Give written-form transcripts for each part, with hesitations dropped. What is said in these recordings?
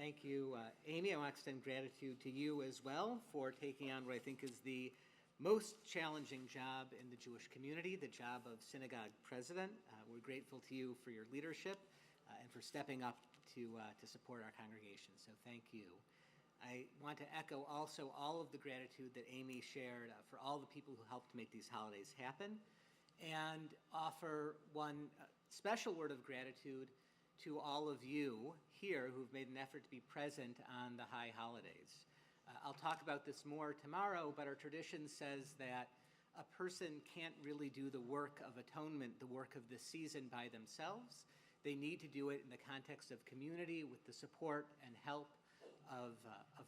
Thank you, Amy. I want to extend gratitude to you as well for taking on what I think is the most challenging job in the Jewish community, the job of synagogue president. We're grateful to you for your leadership and for stepping up to support our congregation, so thank you. I want to echo also all of the gratitude that Amy shared for all the people who helped make these holidays happen, and offer one special word of gratitude to all of you here who've made an effort to be present on the high holidays. I'll talk about this more tomorrow, but our tradition says that a person can't really do the work of atonement, the work of the season by themselves. They need to do it in the context of community with the support and help of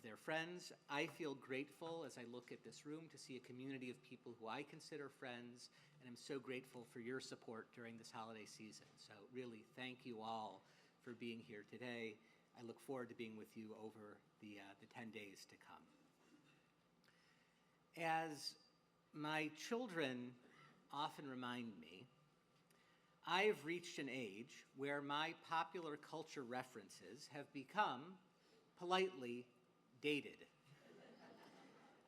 their friends. I feel grateful as I look at this room to see a community of people who I consider friends, and I'm so grateful for your support during this holiday season. So really, thank you all for being here today. I look forward to being with you over the 10 days to come. As my children often remind me, I've reached an age where my popular culture references have become politely dated.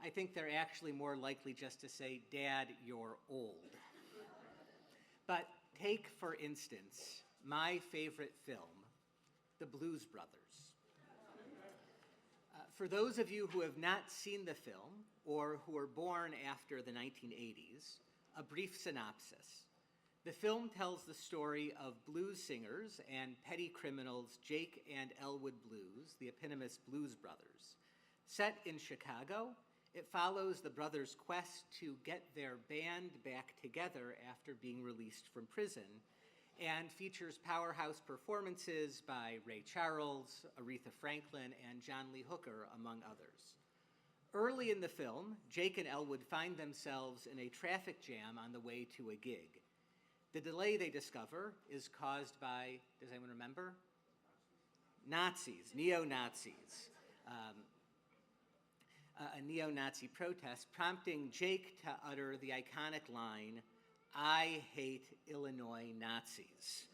I think they're actually more likely just to say, "Dad, you're old." But take, for instance, my favorite film, The Blues Brothers. For those of you who have not seen the film or who were born after the 1980s, a brief synopsis. The film tells the story of blues singers and petty criminals Jake and Elwood Blues, the eponymous Blues Brothers. Set in Chicago, it follows the brothers' quest to get their band back together after being released from prison, and features powerhouse performances by Ray Charles, Aretha Franklin, and John Lee Hooker, among others. Early in the film, Jake and Elwood find themselves in a traffic jam on the way to a gig. The delay, they discover, is caused by, does anyone remember? Nazis, neo-Nazis. A neo-Nazi protest prompting Jake to utter the iconic line, "I hate Illinois Nazis."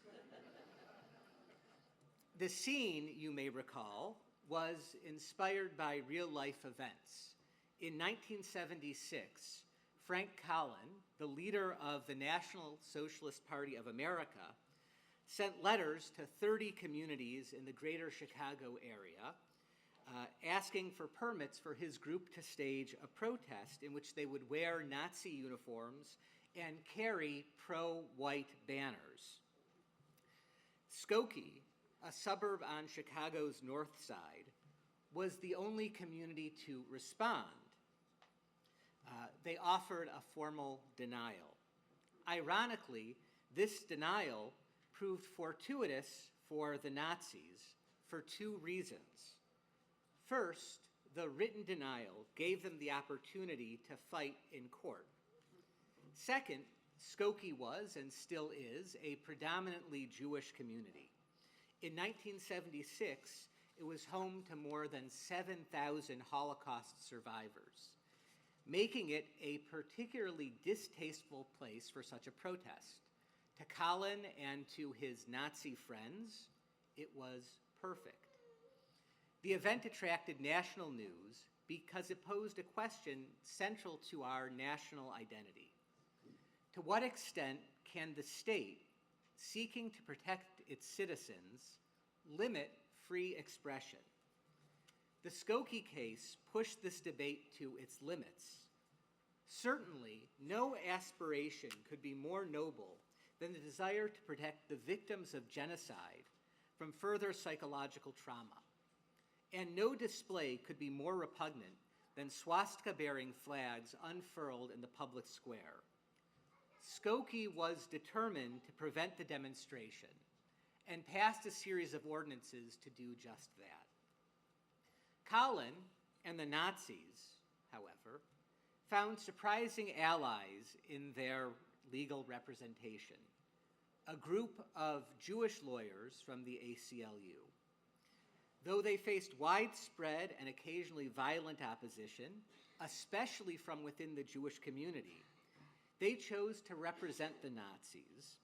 The scene, you may recall, was inspired by real-life events. In 1976, Frank Collin, the leader of the National Socialist Party of America, sent letters to 30 communities in the greater Chicago area asking for permits for his group to stage a protest in which they would wear Nazi uniforms and carry pro-white banners. Skokie, a suburb on Chicago's north side, was the only community to respond. They offered a formal denial. Ironically, this denial proved fortuitous for the Nazis for two reasons. First, the written denial gave them the opportunity to fight in court. Second, Skokie was, and still is, a predominantly Jewish community. In 1976, it was home to more than 7,000 Holocaust survivors, making it a particularly distasteful place for such a protest. To Collin and to his Nazi friends, it was perfect. The event attracted national news because it posed a question central to our national identity. To what extent can the state, seeking to protect its citizens, limit free expression? The Skokie case pushed this debate to its limits. Certainly, no aspiration could be more noble than the desire to protect the victims of genocide from further psychological trauma. And no display could be more repugnant than swastika-bearing flags unfurled in the public square. Skokie was determined to prevent the demonstration and passed a series of ordinances to do just that. Collin and the Nazis, however, found surprising allies in their legal representation, a group of Jewish lawyers from the ACLU. Though they faced widespread and occasionally violent opposition, especially from within the Jewish community, they chose to represent the Nazis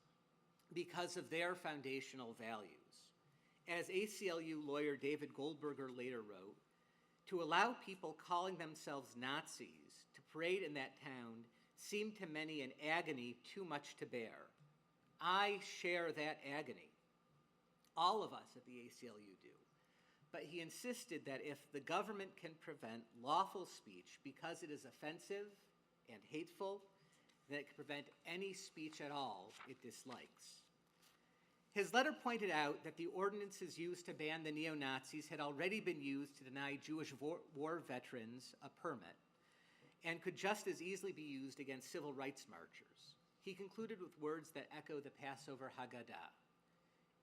because of their foundational values. As ACLU lawyer David Goldberger later wrote, to allow people calling themselves Nazis to parade in that town seemed to many an agony too much to bear. I share that agony. All of us at the ACLU do. But he insisted that if the government can prevent lawful speech because it is offensive and hateful, then it can prevent any speech at all it dislikes. His letter pointed out that the ordinances used to ban the neo-Nazis had already been used to deny Jewish war veterans a permit and could just as easily be used against civil rights marchers. He concluded with words that echo the Passover Haggadah.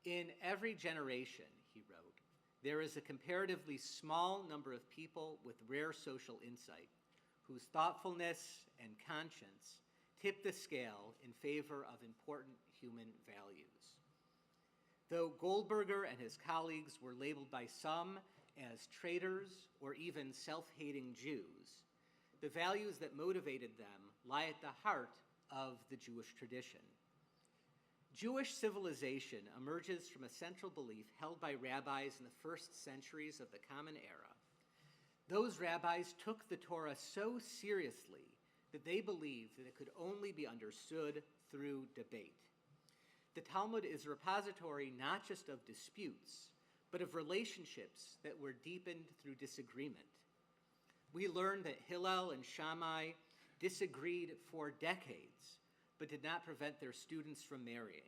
In every generation, he wrote, there is a comparatively small number of people with rare social insight whose thoughtfulness and conscience tip the scale in favor of important human values. Though Goldberger and his colleagues were labeled by some as traitors or even self-hating Jews, the values that motivated them lie at the heart of the Jewish tradition. Jewish civilization emerges from a central belief held by rabbis in the first centuries of the Common Era. Those rabbis took the Torah so seriously that they believed that it could only be understood through debate. The Talmud is a repository not just of disputes, but of relationships that were deepened through disagreement. We learned that Hillel and Shammai disagreed for decades, but did not prevent their students from marrying.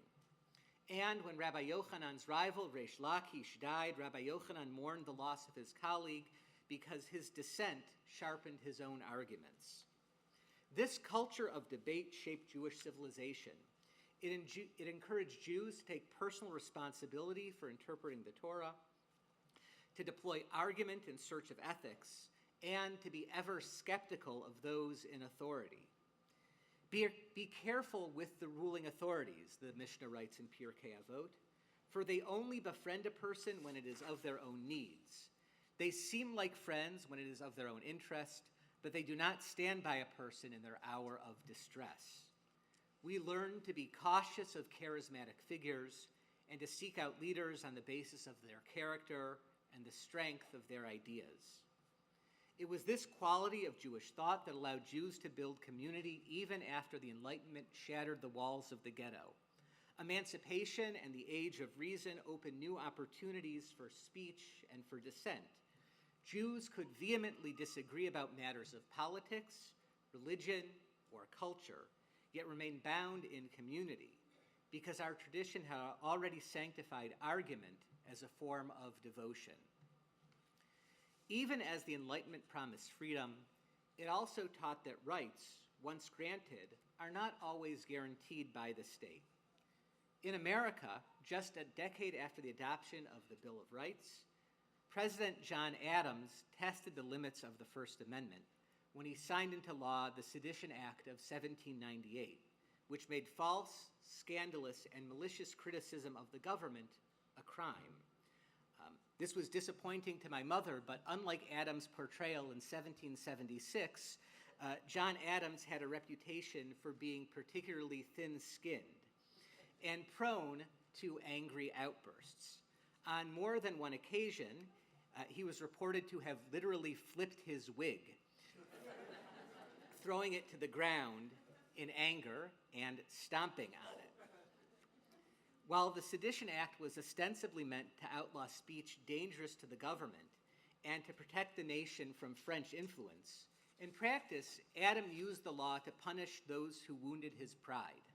And when Rabbi Yochanan's rival, Reish Lakish, died, Rabbi Yochanan mourned the loss of his colleague because his dissent sharpened his own arguments. This culture of debate shaped Jewish civilization. It encouraged Jews to take personal responsibility for interpreting the Torah, to deploy argument in search of ethics, and to be ever skeptical of those in authority. Be careful with the ruling authorities, the Mishnah writes in Pirkei Avot, for they only befriend a person when it is of their own needs. They seem like friends when it is of their own interest, but they do not stand by a person in their hour of distress. We learn to be cautious of charismatic figures and to seek out leaders on the basis of their character and the strength of their ideas. It was this quality of Jewish thought that allowed Jews to build community even after the Enlightenment shattered the walls of the ghetto. Emancipation and the age of reason opened new opportunities for speech and for dissent. Jews could vehemently disagree about matters of politics, religion, or culture, yet remain bound in community, because our tradition had already sanctified argument as a form of devotion. Even as the Enlightenment promised freedom, it also taught that rights, once granted, are not always guaranteed by the state. In America, just a decade after the adoption of the Bill of Rights, President John Adams tested the limits of the First Amendment when he signed into law the Sedition Act of 1798, which made false, scandalous, and malicious criticism of the government a crime. This was disappointing to my mother, but unlike Adams' portrayal in 1776, John Adams had a reputation for being particularly thin-skinned and prone to angry outbursts. On more than one occasion, he was reported to have literally flipped his wig, throwing it to the ground in anger and stomping on it. While the Sedition Act was ostensibly meant to outlaw speech dangerous to the government and to protect the nation from French influence, in practice, Adams used the law to punish those who wounded his pride.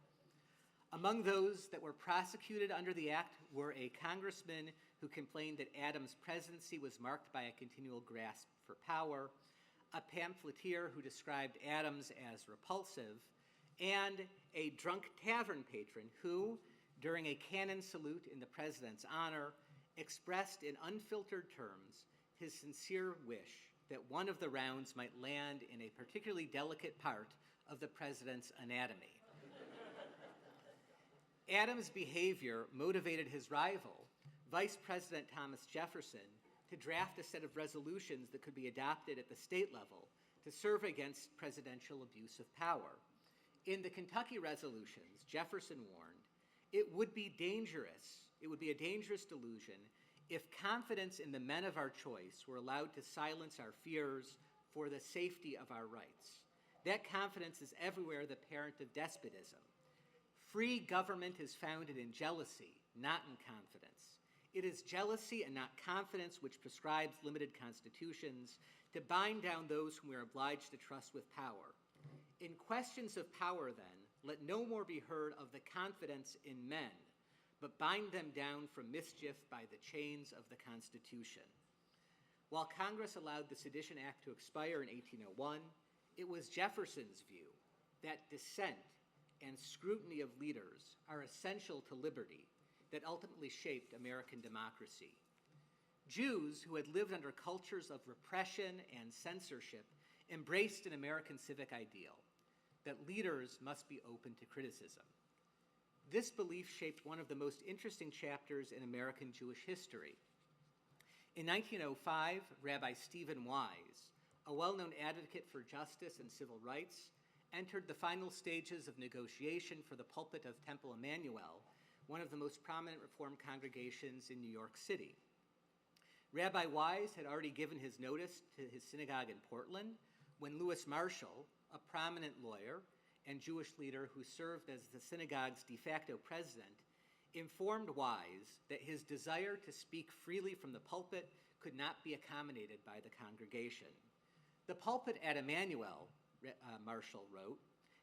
Among those that were prosecuted under the act were a congressman who complained that Adams' presidency was marked by a continual grasp for power, a pamphleteer who described Adams as repulsive, and a drunk tavern patron who, during a cannon salute in the president's honor, expressed in unfiltered terms his sincere wish that one of the rounds might land in a particularly delicate part of the president's anatomy. Adams' behavior motivated his rival, Vice President Thomas Jefferson, to draft a set of resolutions that could be adopted at the state level to serve against presidential abuse of power. In the Kentucky resolutions, Jefferson warned, it would be a dangerous delusion if confidence in the men of our choice were allowed to silence our fears for the safety of our rights. That confidence is everywhere the parent of despotism. Free government is founded in jealousy, not in confidence. It is jealousy and not confidence which prescribes limited constitutions to bind down those whom we are obliged to trust with power. In questions of power, then, let no more be heard of the confidence in men, but bind them down from mischief by the chains of the Constitution. While Congress allowed the Sedition Act to expire in 1801, it was Jefferson's view that dissent and scrutiny of leaders are essential to liberty that ultimately shaped American democracy. Jews who had lived under cultures of repression and censorship embraced an American civic ideal that leaders must be open to criticism. This belief shaped one of the most interesting chapters in American Jewish history. In 1905, Rabbi Stephen Wise, a well-known advocate for justice and civil rights, entered the final stages of negotiation for the pulpit of Temple Emmanuel, one of the most prominent Reform congregations in New York City. Rabbi Wise had already given his notice to his synagogue in Portland when Lewis Marshall, a prominent lawyer and Jewish leader who served as the synagogue's de facto president, informed Wise that his desire to speak freely from the pulpit could not be accommodated by the congregation. The pulpit at Emmanuel, Marshall wrote,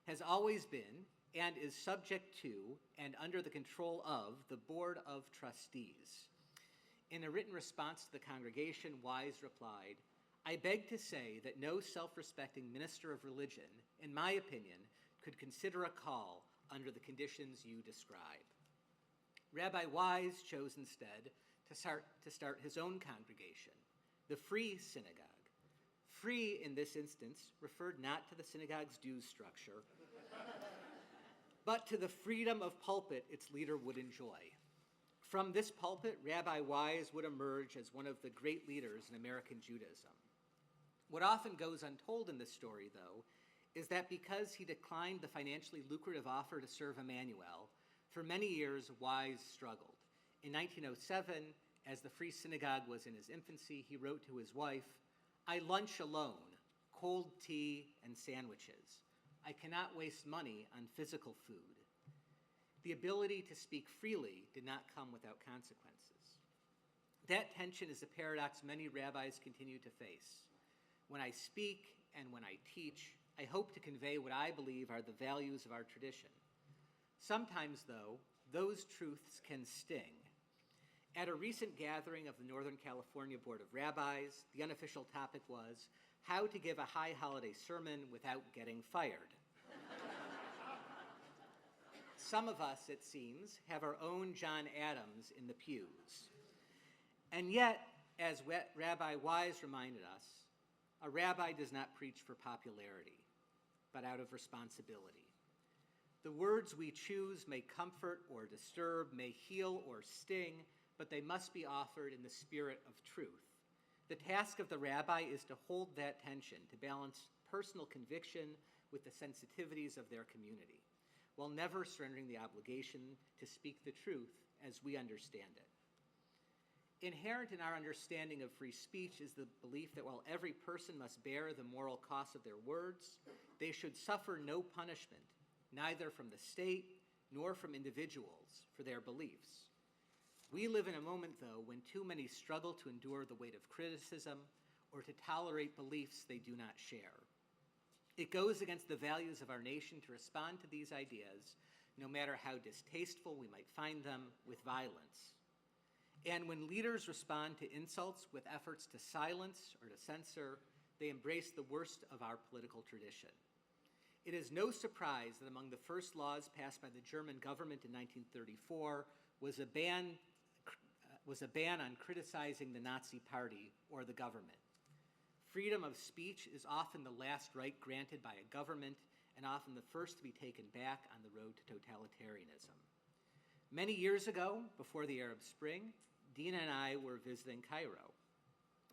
has always been and is subject to and under the control of the Board of Trustees. In a written response to the congregation, Wise replied, I beg to say that no self-respecting minister of religion, in my opinion, could consider a call under the conditions you describe. Rabbi Wise chose instead to start his own congregation, the Free Synagogue. Free, in this instance, referred not to the synagogue's dues structure, but to the freedom of pulpit its leader would enjoy. From this pulpit, Rabbi Wise would emerge as one of the great leaders in American Judaism. What often goes untold in this story, though, is that because he declined the financially lucrative offer to serve Emmanuel, for many years, Wise struggled. In 1907, as the Free Synagogue was in his infancy, he wrote to his wife, I lunch alone, cold tea and sandwiches. I cannot waste money on physical food. The ability to speak freely did not come without consequences. That tension is a paradox many rabbis continue to face. When I speak and when I teach, I hope to convey what I believe are the values of our tradition. Sometimes, though, those truths can sting. At a recent gathering of the Northern California Board of Rabbis, the unofficial topic was how to give a high holiday sermon without getting fired. Some of us, it seems, have our own John Adams in the pews. And yet, as Rabbi Wise reminded us, a rabbi does not preach for popularity, but out of responsibility. The words we choose may comfort or disturb, may heal or sting, but they must be offered in the spirit of truth. The task of the rabbi is to hold that tension, to balance personal conviction with the sensitivities of their community, while never surrendering the obligation to speak the truth as we understand it. Inherent in our understanding of free speech is the belief that while every person must bear the moral cost of their words, they should suffer no punishment, neither from the state nor from individuals for their beliefs. We live in a moment, though, when too many struggle to endure the weight of criticism or to tolerate beliefs they do not share. It goes against the values of our nation to respond to these ideas, no matter how distasteful we might find them, with violence. And when leaders respond to insults with efforts to silence or to censor, they embrace the worst of our political tradition. It is no surprise that among the first laws passed by the German government in 1934 was a ban on criticizing the Nazi Party or the government. Freedom of speech is often the last right granted by a government and often the first to be taken back on the road to totalitarianism. Many years ago, before the Arab Spring, Dina and I were visiting Cairo.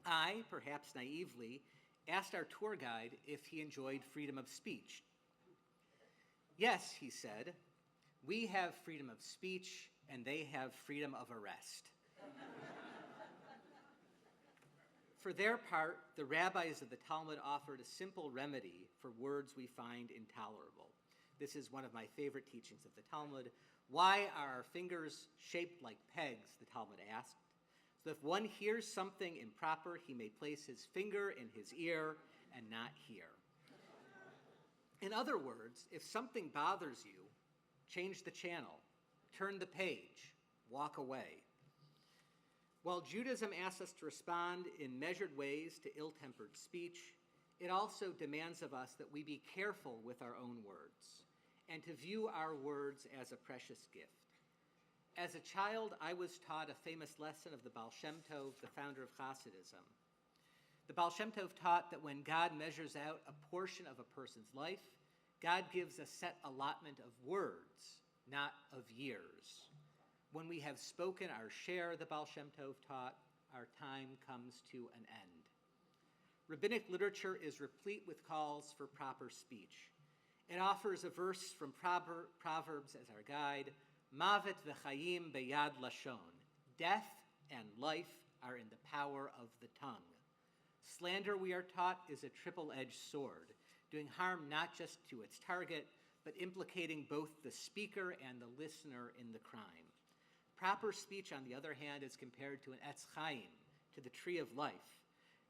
I, perhaps naively, asked our tour guide if he enjoyed freedom of speech. Yes, he said, we have freedom of speech and they have freedom of arrest. For their part, the rabbis of the Talmud offered a simple remedy for words we find intolerable. This is one of my favorite teachings of the Talmud. Why are our fingers shaped like pegs, the Talmud asked. So if one hears something improper, he may place his finger in his ear and not hear. In other words, if something bothers you, change the channel, turn the page, walk away. While Judaism asks us to respond in measured ways to ill-tempered speech, it also demands of us that we be careful with our own words and to view our words as a precious gift. As a child, I was taught a famous lesson of the Baal Shem Tov, the founder of Hasidism. The Baal Shem Tov taught that when God measures out a portion of a person's life, God gives a set allotment of words, not of years. When we have spoken our share, the Baal Shem Tov taught, our time comes to an end. Rabbinic literature is replete with calls for proper speech. It offers a verse from Proverbs as our guide, Mavet v'chayim beyad lashon. Death and life are in the power of the tongue. Slander, we are taught, is a triple-edged sword, doing harm not just to its target, but implicating both the speaker and the listener in the crime. Proper speech, on the other hand, is compared to an etz chaim, to the tree of life,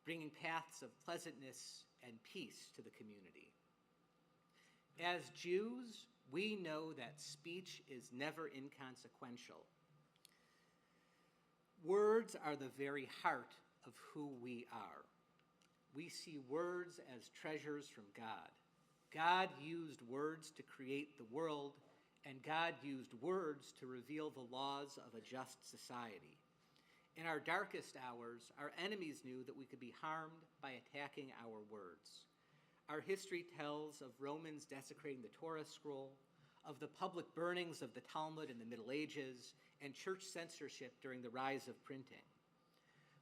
bringing paths of pleasantness and peace to the community. As Jews, we know that speech is never inconsequential. Words are the very heart of who we are. We see words as treasures from God. God used words to create the world, and God used words to reveal the laws of a just society. In our darkest hours, our enemies knew that we could be harmed by attacking our words. Our history tells of Romans desecrating the Torah scroll, of the public burnings of the Talmud in the Middle Ages, and church censorship during the rise of printing.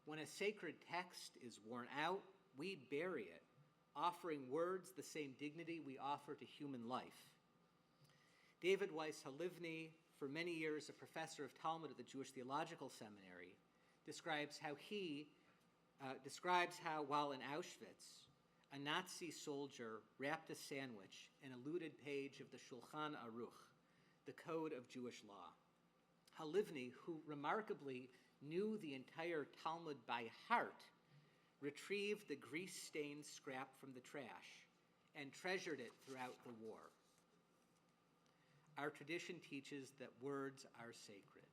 When a sacred text is worn out, we bury it, offering words the same dignity we offer to human life. David Weiss Halivni, for many years a professor of Talmud at the Jewish Theological Seminary, describes how while in Auschwitz, a Nazi soldier wrapped a sandwich in a looted page of the Shulchan Aruch, the code of Jewish law. Halivni, who remarkably knew the entire Talmud by heart, retrieved the grease-stained scrap from the trash and treasured it throughout the war. Our tradition teaches that words are sacred.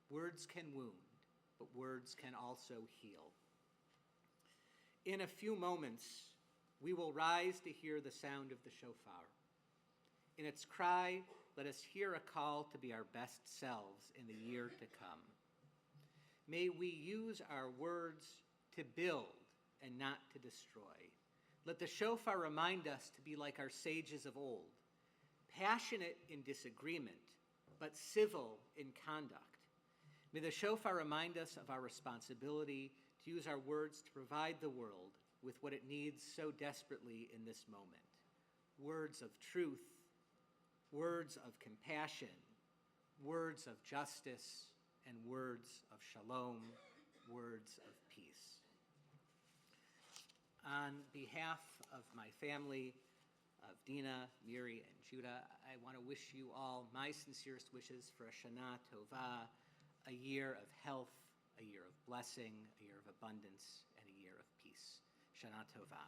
Words can wound, but words can also heal. In a few moments, we will rise to hear the sound of the shofar. In its cry, let us hear a call to be our best selves in the year to come. May we use our words to build and not to destroy. Let the shofar remind us to be like our sages of old, passionate in disagreement, but civil in conduct. May the shofar remind us of our responsibility to use our words to provide the world with what it needs so desperately in this moment. Words of truth, words of compassion, words of justice, and words of shalom, words of peace. On behalf of my family, of Dina, Miri, and Judah, I want to wish you all my sincerest wishes for a Shana Tova, a year of health, a year of blessing, a year of abundance, and a year of peace. Shana Tova.